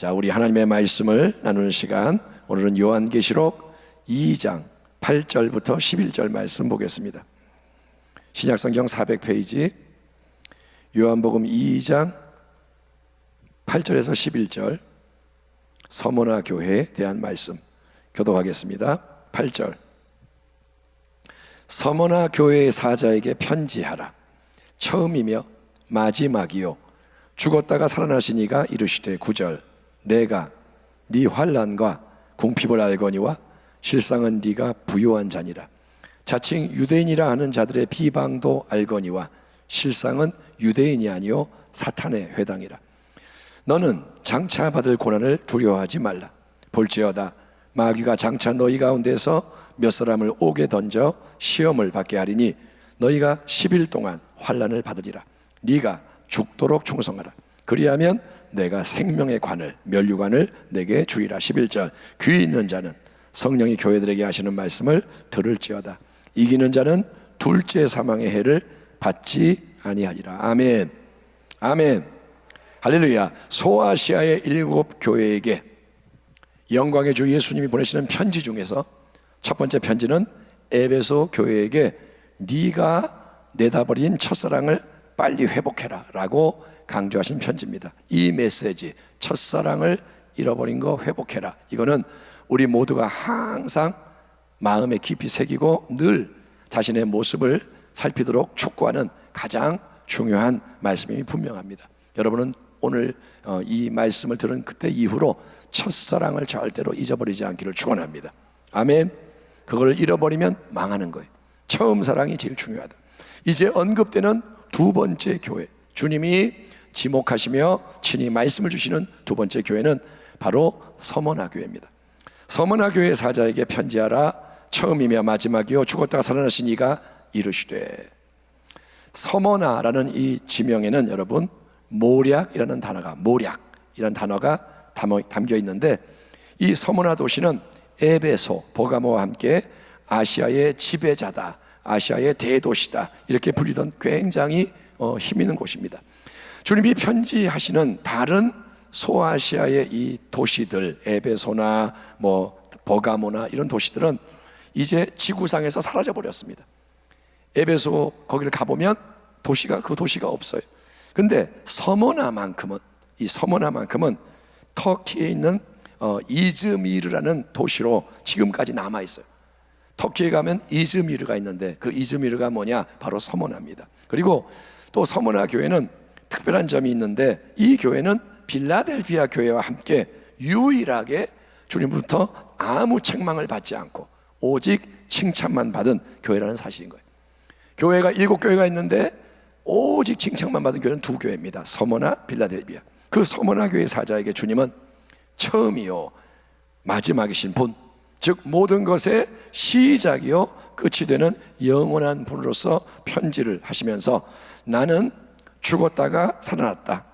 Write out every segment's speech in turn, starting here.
자, 우리 하나님의 말씀을 나누는 시간, 오늘은 요한계시록 2장 8절부터 11절 말씀 보겠습니다. 신약성경 400페이지 요한복음 2장 8절에서 11절 서머나 교회에 대한 말씀 교독하겠습니다. 8절. 서머나 교회의 사자에게 편지하라. 처음이며 마지막이요 죽었다가 살아나신 이가 이르시되 9절. 내가 네 환난과 궁핍을 알거니와 실상은 네가 부요한 자니라. 자칭 유대인이라 하는 자들의 비방도 알거니와 실상은 유대인이 아니요 사탄의 회당이라. 너는 장차 받을 고난을 두려워하지 말라. 볼지어다 마귀가 장차 너희 가운데서 몇 사람을 옥에 던져 시험을 받게 하리니 너희가 10일 동안 환난을 받으리라. 네가 죽도록 충성하라. 그리하면 내가 생명의 관을 면류관을 내게 주리라. 11절. 귀 있는 자는 성령이 교회들에게 하시는 말씀을 들을지어다. 이기는 자는 둘째 사망의 해를 받지 아니하리라. 아멘. 아멘. 할렐루야. 소아시아의 7 교회에게 영광의 주 예수님이 보내시는 편지 중에서 첫 번째 편지는 에베소 교회에게 네가 내다버린 첫사랑을 빨리 회복해라 라고 강조하신 편지입니다. 이 메시지, 첫사랑을 잃어버린 거 회복해라, 이거는 우리 모두가 항상 마음에 깊이 새기고 늘 자신의 모습을 살피도록 촉구하는 가장 중요한 말씀이 분명합니다. 여러분은 오늘 이 말씀을 들은 그때 이후로 첫사랑을 절대로 잊어버리지 않기를 축원합니다. 아멘. 그걸 잃어버리면 망하는 거예요. 처음 사랑이 제일 중요하다. 이제 언급되는 두 번째 교회, 주님이 지목하시며 친히 말씀을 주시는 두 번째 교회는 바로 서머나 교회입니다. 서머나 교회 사자에게 편지하라. 처음이며 마지막이요 죽었다가 살아나신 이가 이르시되. 서머나라는 이 지명에는 여러분 모략이라는 단어가 담겨 있는데, 이 서머나 도시는 에베소, 버가모와 함께 아시아의 지배자다, 아시아의 대도시다 이렇게 불리던 굉장히 힘 있는 곳입니다. 주님이 편지하시는 다른 소아시아의 이 도시들, 에베소나 버가모나 이런 도시들은 이제 지구상에서 사라져 버렸습니다. 에베소 거기를 가보면 그 도시가 없어요. 근데 서머나만큼은 터키에 있는 이즈미르라는 도시로 지금까지 남아 있어요. 터키에 가면 이즈미르가 있는데 그 이즈미르가 뭐냐? 바로 서머나입니다. 그리고 또 서머나 교회는 특별한 점이 있는데, 이 교회는 빌라델피아 교회와 함께 유일하게 주님부터 아무 책망을 받지 않고 오직 칭찬만 받은 교회라는 사실인 거예요. 교회가 7 교회가 있는데 오직 칭찬만 받은 교회는 2 교회입니다. 서머나, 빌라델피아. 그 서머나 교회 사자에게 주님은 처음이요 마지막이신 분, 즉 모든 것의 시작이요 끝이 되는 영원한 분으로서 편지를 하시면서, 나는 죽었다가 살아났다.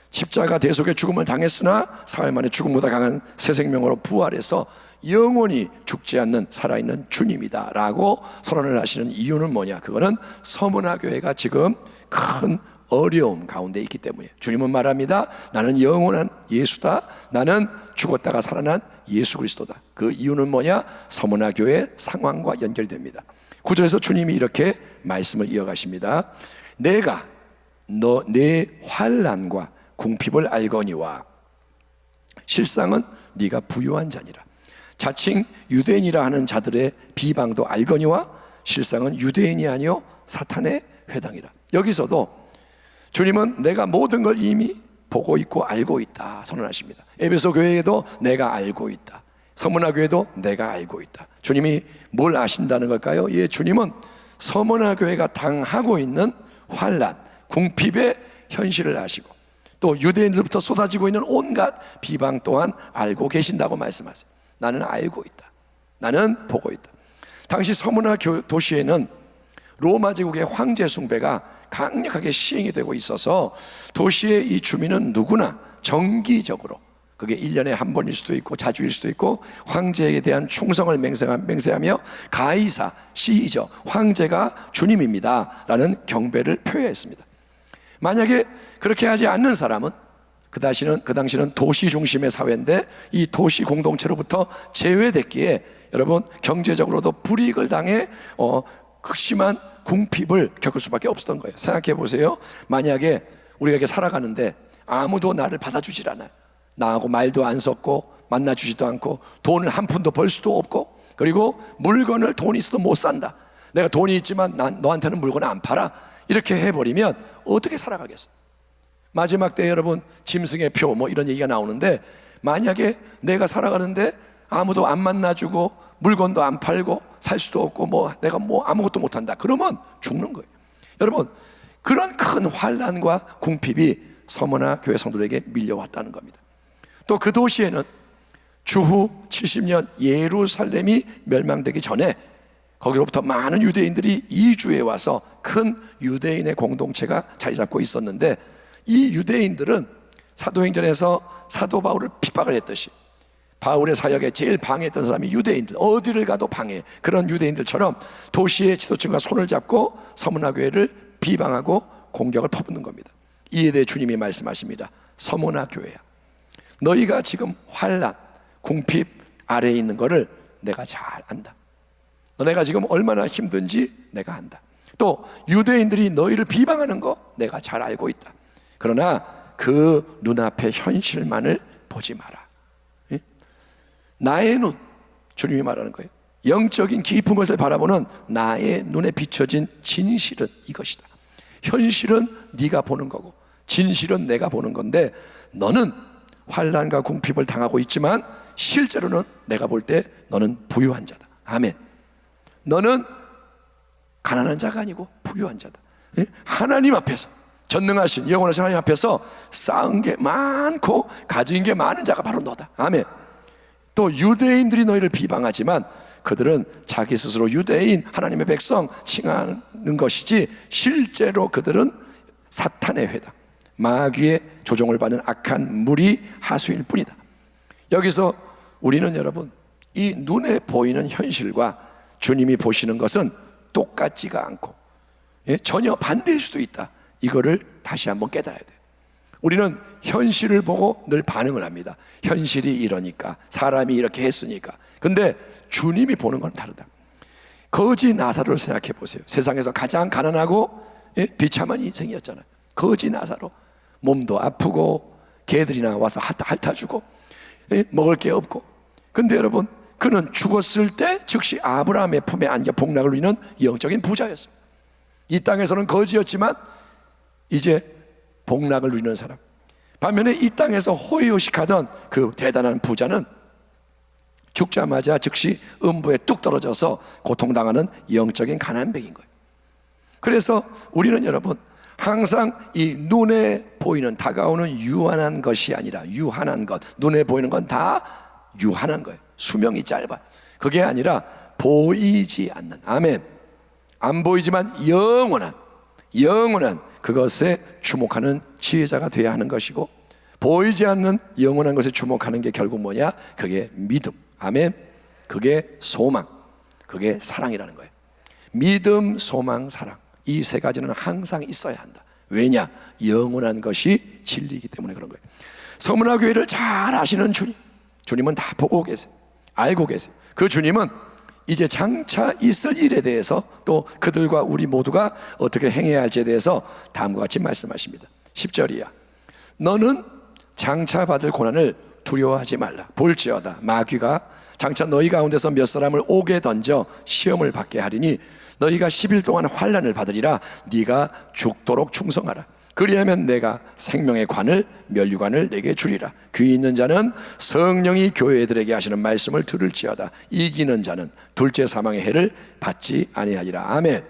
십자가 대속의 죽음을 당했으나 사흘 만에 죽음보다 강한 새 생명으로 부활해서 영원히 죽지 않는 살아있는 주님이다 라고 선언을 하시는 이유는 뭐냐? 그거는 서머나 교회가 지금 큰 어려움 가운데 있기 때문에 주님은 말합니다. 나는 영원한 예수다. 나는 죽었다가 살아난 예수 그리스도다. 그 이유는 뭐냐? 서머나 교회의 상황과 연결됩니다. 9절에서 주님이 이렇게 말씀을 이어가십니다. 내가 내 환난과 궁핍을 알거니와 실상은 네가 부요한 자니라. 자칭 유대인이라 하는 자들의 비방도 알거니와 실상은 유대인이 아니요 사탄의 회당이라. 여기서도 주님은 내가 모든 걸 이미 보고 있고 알고 있다 선언하십니다. 에베소 교회에도 내가 알고 있다, 서머나 교회도 내가 알고 있다. 주님이 뭘 아신다는 걸까요? 예, 주님은 서머나 교회가 당하고 있는 환난, 궁핍의 현실을 아시고 또 유대인들부터 쏟아지고 있는 온갖 비방 또한 알고 계신다고 말씀하세요. 나는 알고 있다, 나는 보고 있다. 당시 서머나 도시에는 로마 제국의 황제 숭배가 강력하게 시행이 되고 있어서 도시의 이 주민은 누구나 정기적으로, 그게 1년에 한 번일 수도 있고 자주일 수도 있고, 황제에 대한 충성을 맹세하며 가이사, 시저, 황제가 주님입니다 라는 경배를 표했습니다. 만약에 그렇게 하지 않는 사람은 그 당시는 도시 중심의 사회인데 이 도시 공동체로부터 제외됐기에 여러분 경제적으로도 불이익을 당해 극심한 궁핍을 겪을 수밖에 없었던 거예요. 생각해 보세요. 만약에 우리가 이렇게 살아가는데 아무도 나를 받아주질 않아요. 나하고 말도 안 섞고 만나주지도 않고 돈을 한 푼도 벌 수도 없고, 그리고 물건을 돈이 있어도 못 산다. 내가 돈이 있지만 너한테는 물건을 안 팔아. 이렇게 해버리면 어떻게 살아가겠어? 마지막 때 여러분 짐승의 표 뭐 이런 얘기가 나오는데, 만약에 내가 살아가는데 아무도 안 만나주고 물건도 안 팔고 살 수도 없고 내가 아무것도 못한다, 그러면 죽는 거예요. 여러분, 그런 큰 환난과 궁핍이 서머나 교회 성도들에게 밀려왔다는 겁니다. 또 그 도시에는 주후 70년 예루살렘이 멸망되기 전에 거기로부터 많은 유대인들이 이주해 와서 큰 유대인의 공동체가 자리 잡고 있었는데, 이 유대인들은 사도행전에서 사도 바울을 핍박을 했듯이 바울의 사역에 제일 방해했던 사람이 유대인들, 어디를 가도 방해, 그런 유대인들처럼 도시의 지도층과 손을 잡고 서머나 교회를 비방하고 공격을 퍼붓는 겁니다. 이에 대해 주님이 말씀하십니다. 서머나 교회야, 너희가 지금 환난, 궁핍 아래에 있는 거를 내가 잘 안다. 너네가 지금 얼마나 힘든지 내가 안다. 또 유대인들이 너희를 비방하는 거 내가 잘 알고 있다. 그러나 그 눈앞의 현실만을 보지 마라. 나의 눈, 주님이 말하는 거예요. 영적인 깊은 것을 바라보는 나의 눈에 비춰진 진실은 이것이다. 현실은 네가 보는 거고 진실은 내가 보는 건데, 너는 환난과 궁핍을 당하고 있지만 실제로는 내가 볼 때 너는 부유한 자다. 아멘. 너는 가난한 자가 아니고 부유한 자다. 하나님 앞에서, 전능하신 영원하신 하나님 앞에서 쌓은 게 많고 가진 게 많은 자가 바로 너다. 아멘. 또 유대인들이 너희를 비방하지만 그들은 자기 스스로 유대인, 하나님의 백성 칭하는 것이지 실제로 그들은 사탄의 회다, 마귀의 조종을 받는 악한 무리 하수일 뿐이다. 여기서 우리는 여러분, 이 눈에 보이는 현실과 주님이 보시는 것은 똑같지가 않고 전혀 반대일 수도 있다. 이거를 다시 한번 깨달아야 돼요. 우리는 현실을 보고 늘 반응을 합니다. 현실이 이러니까, 사람이 이렇게 했으니까. 근데 주님이 보는 건 다르다. 거지 나사로를 생각해 보세요. 세상에서 가장 가난하고 비참한 인생이었잖아요. 거지 나사로, 몸도 아프고 개들이나 와서 핥아주고 먹을 게 없고. 근데 여러분, 그는 죽었을 때 즉시 아브라함의 품에 안겨 복락을 누리는 영적인 부자였습니다. 이 땅에서는 거지였지만 이제 복락을 누리는 사람. 반면에 이 땅에서 호의호식하던 그 대단한 부자는 죽자마자 즉시 음부에 뚝 떨어져서 고통당하는 영적인 가난뱅이인 거예요. 그래서 우리는 여러분, 항상 이 눈에 보이는 다가오는 유한한 것이 아니라, 유한한 것, 눈에 보이는 건 다 유한한 거예요. 수명이 짧아. 그게 아니라 보이지 않는, 아멘, 안 보이지만 영원한 그것에 주목하는 지혜자가 되어야 하는 것이고, 보이지 않는 영원한 것에 주목하는 게 결국 뭐냐? 그게 믿음, 아멘, 그게 소망, 그게 사랑이라는 거예요. 믿음, 소망, 사랑, 이 세 가지는 항상 있어야 한다. 왜냐? 영원한 것이 진리이기 때문에 그런 거예요. 서머나 교회를 잘 아시는 주님, 주님은 다 보고 계세요. 알고 계세요. 그 주님은 이제 장차 있을 일에 대해서, 또 그들과 우리 모두가 어떻게 행해야 할지에 대해서 다음과 같이 말씀하십니다. 10절이야. 너는 장차 받을 고난을 두려워하지 말라. 볼지어다 마귀가 장차 너희 가운데서 몇 사람을 옥에 던져 시험을 받게 하리니 너희가 10일 동안 환난을 받으리라. 네가 죽도록 충성하라. 그리하면 내가 생명의 관을, 면류관을 내게 주리라. 귀 있는 자는 성령이 교회들에게 하시는 말씀을 들을지어다. 이기는 자는 둘째 사망의 해를 받지 아니하리라. 아멘.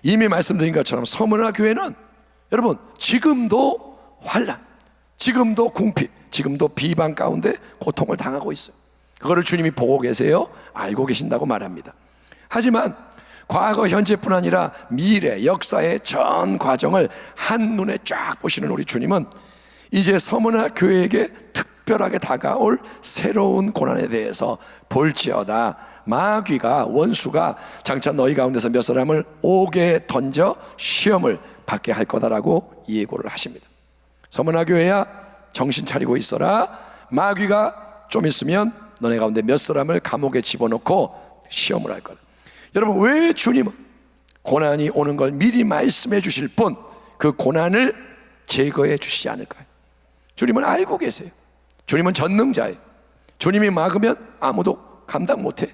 이미 말씀드린 것처럼 서머나 교회는 여러분 지금도 환난, 지금도 궁핍, 지금도 비방 가운데 고통을 당하고 있어요. 그거를 주님이 보고 계세요. 알고 계신다고 말합니다. 하지만 과거, 현재뿐 아니라 미래, 역사의 전 과정을 한눈에 쫙 보시는 우리 주님은 이제 서머나 교회에게 특별하게 다가올 새로운 고난에 대해서 볼지어다 마귀가, 원수가 장차 너희 가운데서 몇 사람을 옥에 던져 시험을 받게 할 거다라고 예고를 하십니다. 서머나 교회야, 정신 차리고 있어라. 마귀가 좀 있으면 너네 가운데 몇 사람을 감옥에 집어넣고 시험을 할 거다. 여러분, 왜 주님은 고난이 오는 걸 미리 말씀해 주실 뿐 그 고난을 제거해 주시지 않을까요? 주님은 알고 계세요. 주님은 전능자예요. 주님이 막으면 아무도 감당 못해.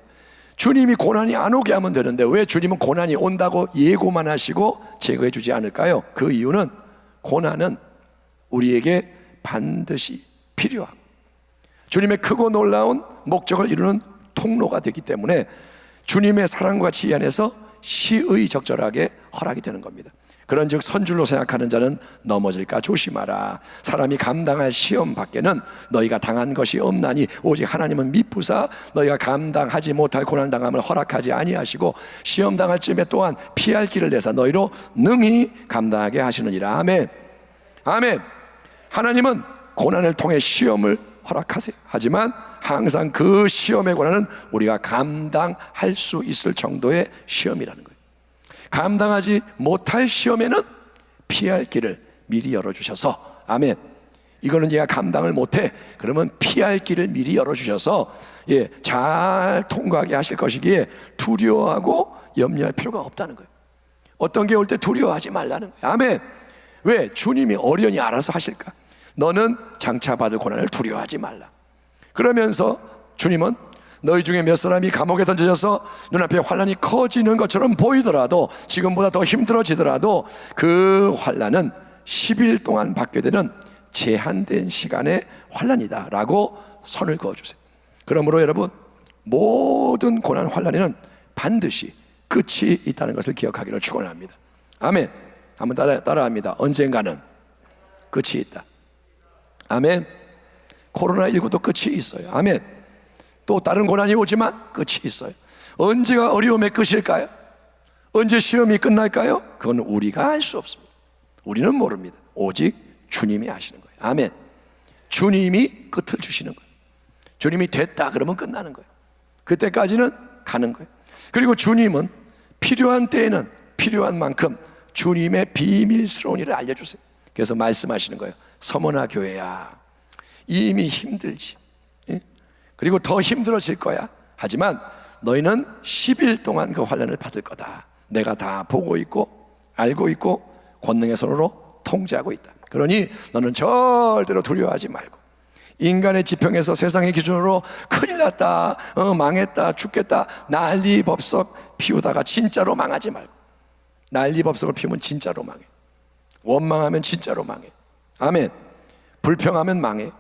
주님이 고난이 안 오게 하면 되는데 왜 주님은 고난이 온다고 예고만 하시고 제거해 주지 않을까요? 그 이유는 고난은 우리에게 반드시 필요하고 주님의 크고 놀라운 목적을 이루는 통로가 되기 때문에 주님의 사랑과 지혜 안에서 시의적절하게 허락이 되는 겁니다. 그런즉 선줄로 생각하는 자는 넘어질까 조심하라. 사람이 감당할 시험 밖에는 너희가 당한 것이 없나니 오직 하나님은 미쁘사 너희가 감당하지 못할 고난당함을 허락하지 아니하시고 시험 당할 쯤에 또한 피할 길을 내사 너희로 능히 감당하게 하시느니라. 아멘. 아멘. 하나님은 고난을 통해 시험을 허락하세요. 하지만 항상 그 시험의 고난은 우리가 감당할 수 있을 정도의 시험이라는 거예요. 감당하지 못할 시험에는 피할 길을 미리 열어주셔서, 아멘. 이거는 얘가 감당을 못해. 그러면 피할 길을 미리 열어주셔서 잘 통과하게 하실 것이기에 두려워하고 염려할 필요가 없다는 거예요. 어떤 게 올 때 두려워하지 말라는 거예요. 아멘. 왜? 주님이 어련히 알아서 하실까? 너는 장차 받을 고난을 두려워하지 말라. 그러면서 주님은 너희 중에 몇 사람이 감옥에 던져져서 눈앞에 환난이 커지는 것처럼 보이더라도, 지금보다 더 힘들어지더라도 그 환난은 10일 동안 받게 되는 제한된 시간의 환난이다 라고 선을 그어주세요. 그러므로 여러분, 모든 고난 환난에는 반드시 끝이 있다는 것을 기억하기를 축원합니다. 아멘. 한번 따라합니다. 언젠가는 끝이 있다. 아멘. 코로나19도 끝이 있어요. 아멘. 또 다른 고난이 오지만 끝이 있어요. 언제가 어려움의 끝일까요? 언제 시험이 끝날까요? 그건 우리가 알 수 없습니다. 우리는 모릅니다. 오직 주님이 아시는 거예요. 아멘. 주님이 끝을 주시는 거예요. 주님이 됐다 그러면 끝나는 거예요. 그때까지는 가는 거예요. 그리고 주님은 필요한 때에는 필요한 만큼 주님의 비밀스러운 일을 알려주세요. 그래서 말씀하시는 거예요. 서머나 교회야, 이미 힘들지, 그리고 더 힘들어질 거야. 하지만 너희는 10일 동안 그 환난을 받을 거다. 내가 다 보고 있고 알고 있고 권능의 손으로 통제하고 있다. 그러니 너는 절대로 두려워하지 말고, 인간의 지평에서 세상의 기준으로 큰일 났다, 망했다, 죽겠다, 난리법석 피우다가 진짜로 망하지 말고. 난리법석을 피우면 진짜로 망해. 원망하면 진짜로 망해. 아멘. 불평하면 망해.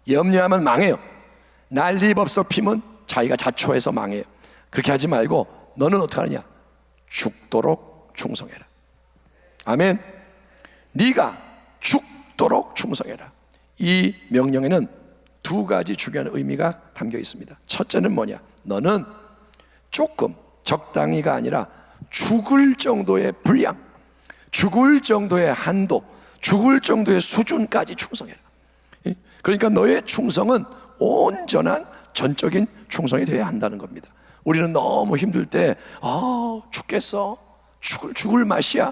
염려하면 망해요. 난리법석 피면 자기가 자초해서 망해요. 그렇게 하지 말고 너는 어떻게 하느냐? 죽도록 충성해라. 아멘. 네가 죽도록 충성해라. 이 명령에는 두 가지 중요한 의미가 담겨 있습니다. 첫째는 뭐냐? 너는 조금, 적당히가 아니라 죽을 정도의 분량, 죽을 정도의 한도, 죽을 정도의 수준까지 충성해라. 그러니까 너의 충성은 온전한 전적인 충성이 되어야 한다는 겁니다. 우리는 너무 힘들 때 죽겠어, 죽을 맛이야,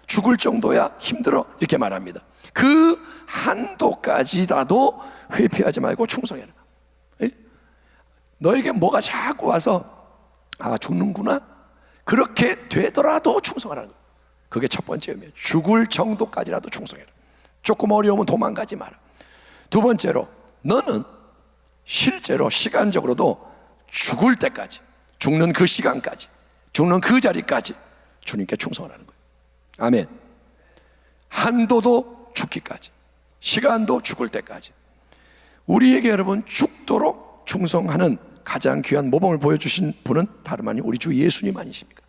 죽을 정도야, 힘들어, 이렇게 말합니다. 그 한도까지라도 회피하지 말고 충성해라. 너에게 뭐가 자꾸 와서 죽는구나, 그렇게 되더라도 충성하라는 거예요. 그게 첫 번째 의미예요. 죽을 정도까지라도 충성해라. 조금 어려우면 도망가지 마라. 두 번째로, 너는 실제로 시간적으로도 죽을 때까지, 죽는 그 시간까지, 죽는 그 자리까지 주님께 충성하라는 거예요. 아멘. 한도도 죽기까지, 시간도 죽을 때까지. 우리에게 여러분 죽도록 충성하는 가장 귀한 모범을 보여주신 분은 다름 아닌 우리 주 예수님 아니십니까?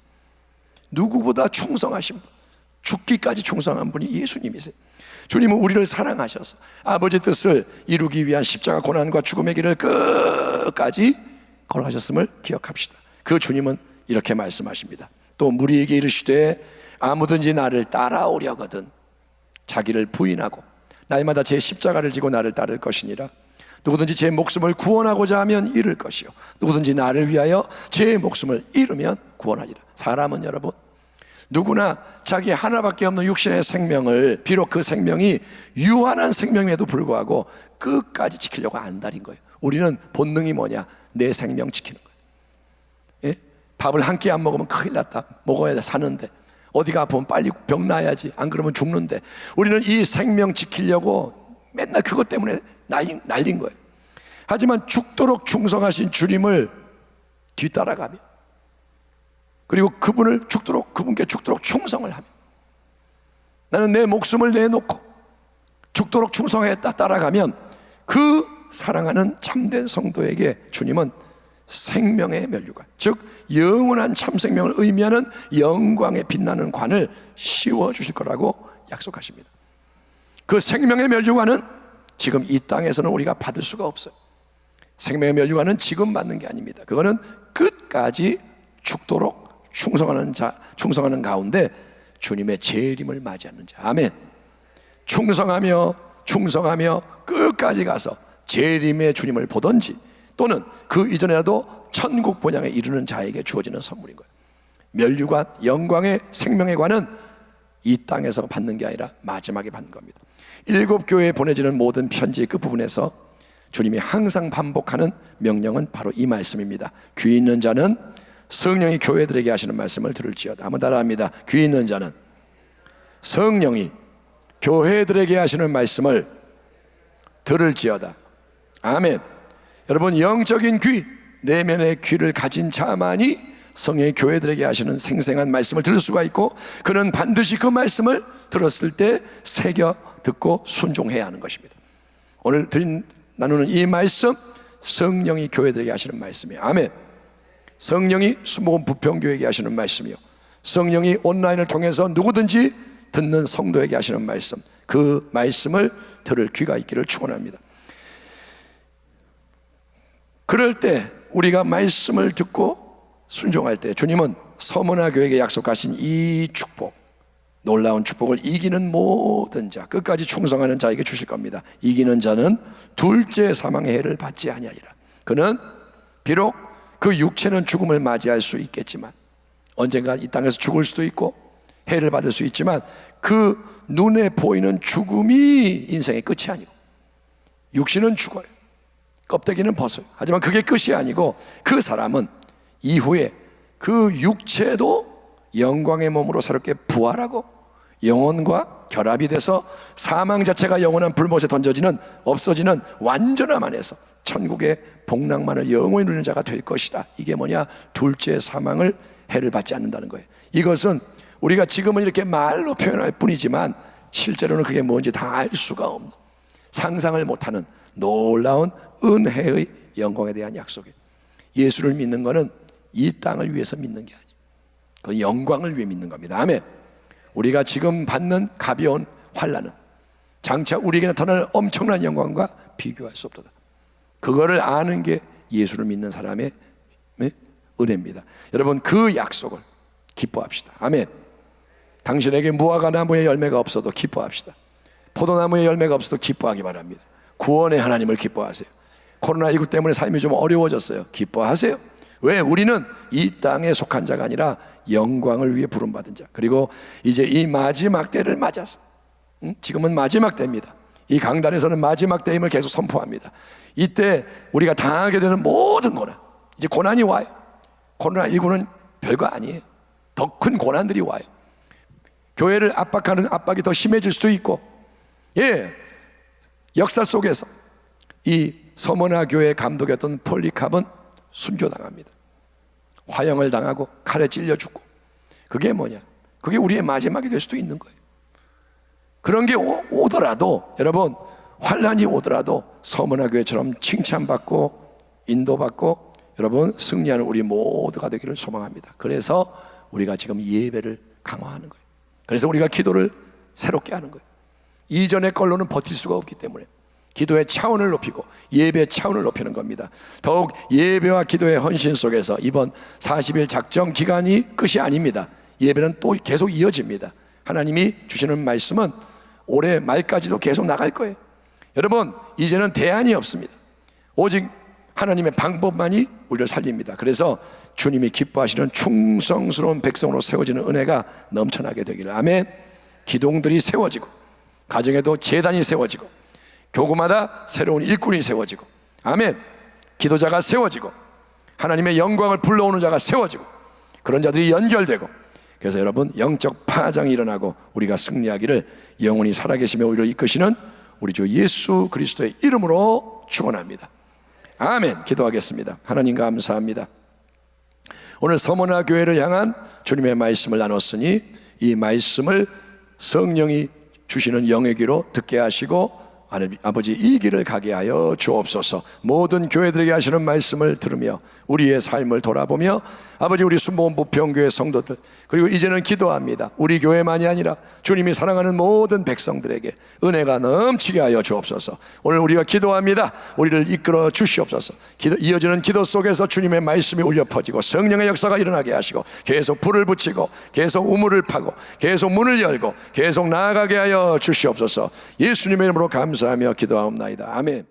누구보다 충성하신 분, 죽기까지 충성한 분이 예수님이세요. 주님은 우리를 사랑하셔서 아버지 뜻을 이루기 위한 십자가 고난과 죽음의 길을 끝까지 걸어가셨음을 기억합시다. 그 주님은 이렇게 말씀하십니다. 또 무리에게 이르시되 아무든지 나를 따라오려거든 자기를 부인하고 날마다 제 십자가를 지고 나를 따를 것이니라. 누구든지 제 목숨을 구원하고자 하면 잃을 것이요 누구든지 나를 위하여 제 목숨을 잃으면 구원하리라. 사람은 여러분 누구나 자기 하나밖에 없는 육신의 생명을, 비록 그 생명이 유한한 생명임에도 불구하고 끝까지 지키려고 안달인 거예요. 우리는 본능이 뭐냐? 내 생명 지키는 거예요. 예? 밥을 한 끼 안 먹으면 큰일 났다, 먹어야 돼, 사는데. 어디가 아프면 빨리 병 나야지, 안 그러면 죽는데. 우리는 이 생명 지키려고 맨날 그것 때문에 날린 거예요. 하지만 죽도록 충성하신 주님을 뒤따라가며, 그리고 그분께 죽도록 충성을 하며, 나는 내 목숨을 내놓고 죽도록 충성하겠다 따라가면, 그 사랑하는 참된 성도에게 주님은 생명의 면류관, 즉 영원한 참 생명을 의미하는 영광에 빛나는 관을 씌워주실 거라고 약속하십니다. 그 생명의 면류관은 지금 이 땅에서는 우리가 받을 수가 없어요. 생명의 면류관은 지금 받는 게 아닙니다. 그거는 끝까지 죽도록 충성하는 가운데 주님의 재림을 맞이하는 자. 아멘. 충성하며 끝까지 가서 재림의 주님을 보든지, 또는 그 이전에라도 천국 본향에 이르는 자에게 주어지는 선물인 거예요. 면류관, 영광의 생명의 관은 이 땅에서 받는 게 아니라 마지막에 받는 겁니다. 7교회에 보내지는 모든 편지의 끝부분에서 주님이 항상 반복하는 명령은 바로 이 말씀입니다. 귀 있는 자는 성령이 교회들에게 하시는 말씀을 들을지어다. 한번 따라합니다. 귀 있는 자는 성령이 교회들에게 하시는 말씀을 들을지어다. 아멘. 여러분, 영적인 귀, 내면의 귀를 가진 자만이 성령의 교회들에게 하시는 생생한 말씀을 들을 수가 있고, 그는 반드시 그 말씀을 들었을 때 새겨 듣고 순종해야 하는 것입니다. 오늘 나누는 이 말씀, 성령이 교회들에게 하시는 말씀이에요. 아멘. 성령이 수목원 부평교회에게 하시는 말씀이요, 성령이 온라인을 통해서 누구든지 듣는 성도에게 하시는 말씀, 그 말씀을 들을 귀가 있기를 축원합니다. 그럴 때 우리가 말씀을 듣고 순종할 때 주님은 서머나 교회에게 약속하신 이 축복, 놀라운 축복을 이기는 모든 자, 끝까지 충성하는 자에게 주실 겁니다. 이기는 자는 둘째 사망의 해를 받지 아니하리라. 그는 비록 그 육체는 죽음을 맞이할 수 있겠지만, 언젠가 이 땅에서 죽을 수도 있고 해를 받을 수 있지만, 그 눈에 보이는 죽음이 인생의 끝이 아니고, 육신은 죽어요, 껍데기는 벗어요. 하지만 그게 끝이 아니고, 그 사람은 이후에 그 육체도 영광의 몸으로 새롭게 부활하고 영혼과 결합이 돼서 사망 자체가 영원한 불못에 던져지는, 없어지는 완전함 안에서 천국의 복락만을 영원히 누리는 자가 될 것이다. 이게 뭐냐? 둘째 사망을, 해를 받지 않는다는 거예요. 이것은 우리가 지금은 이렇게 말로 표현할 뿐이지만 실제로는 그게 뭔지 다 알 수가 없는, 상상을 못하는 놀라운 은혜의 영광에 대한 약속이에요. 예수를 믿는 것은 이 땅을 위해서 믿는 게 아니에요. 그 영광을 위해 믿는 겁니다. 아멘. 우리가 지금 받는 가벼운 환난은 장차 우리에게 나타날 엄청난 영광과 비교할 수 없도다. 그거를 아는 게 예수를 믿는 사람의 은혜입니다. 여러분, 그 약속을 기뻐합시다. 아멘. 당신에게 무화과 나무의 열매가 없어도 기뻐합시다. 포도나무의 열매가 없어도 기뻐하기 바랍니다. 구원의 하나님을 기뻐하세요. 코로나19 때문에 삶이 좀 어려워졌어요. 기뻐하세요. 왜? 우리는 이 땅에 속한 자가 아니라 영광을 위해 부름받은 자, 그리고 이제 이 마지막 때를 맞아서, 지금은 마지막 때입니다. 이 강단에서는 마지막 때임을 계속 선포합니다. 이때 우리가 당하게 되는 모든 고난, 이제 고난이 와요. 코로나19는 별거 아니에요. 더 큰 고난들이 와요. 교회를 압박하는 압박이 더 심해질 수도 있고, 역사 속에서 이 서머나 교회의 감독이었던 폴리캅은 순교당합니다. 화형을 당하고 칼에 찔려 죽고. 그게 뭐냐? 그게 우리의 마지막이 될 수도 있는 거예요. 그런 게 오더라도, 여러분, 환난이 오더라도 서머나 교회처럼 칭찬받고 인도받고 여러분 승리하는 우리 모두가 되기를 소망합니다. 그래서 우리가 지금 예배를 강화하는 거예요. 그래서 우리가 기도를 새롭게 하는 거예요. 이전의 걸로는 버틸 수가 없기 때문에 기도의 차원을 높이고 예배의 차원을 높이는 겁니다. 더욱 예배와 기도의 헌신 속에서 이번 40일 작정 기간이 끝이 아닙니다. 예배는 또 계속 이어집니다. 하나님이 주시는 말씀은 올해 말까지도 계속 나갈 거예요. 여러분, 이제는 대안이 없습니다. 오직 하나님의 방법만이 우리를 살립니다. 그래서 주님이 기뻐하시는 충성스러운 백성으로 세워지는 은혜가 넘쳐나게 되기를. 아멘. 기둥들이 세워지고, 가정에도 제단이 세워지고, 교구마다 새로운 일꾼이 세워지고, 아멘. 기도자가 세워지고, 하나님의 영광을 불러오는 자가 세워지고, 그런 자들이 연결되고, 그래서 여러분 영적 파장이 일어나고 우리가 승리하기를 영원히 살아계시며 우리를 이끄시는 우리 주 예수 그리스도의 이름으로 축원합니다. 아멘. 기도하겠습니다. 하나님 감사합니다. 오늘 서머나 교회를 향한 주님의 말씀을 나눴으니 이 말씀을 성령이 주시는 영의 귀로 듣게 하시고 아버지 이 길을 가게 하여 주옵소서. 모든 교회들에게 하시는 말씀을 들으며 우리의 삶을 돌아보며 아버지 우리 순복음 부평교회 성도들, 그리고 이제는 기도합니다. 우리 교회만이 아니라 주님이 사랑하는 모든 백성들에게 은혜가 넘치게 하여 주옵소서. 오늘 우리가 기도합니다. 우리를 이끌어 주시옵소서. 이어지는 기도 속에서 주님의 말씀이 울려 퍼지고 성령의 역사가 일어나게 하시고 계속 불을 붙이고 계속 우물을 파고 계속 문을 열고 계속 나아가게 하여 주시옵소서. 예수님의 이름으로 감사하며 기도하옵나이다. 아멘.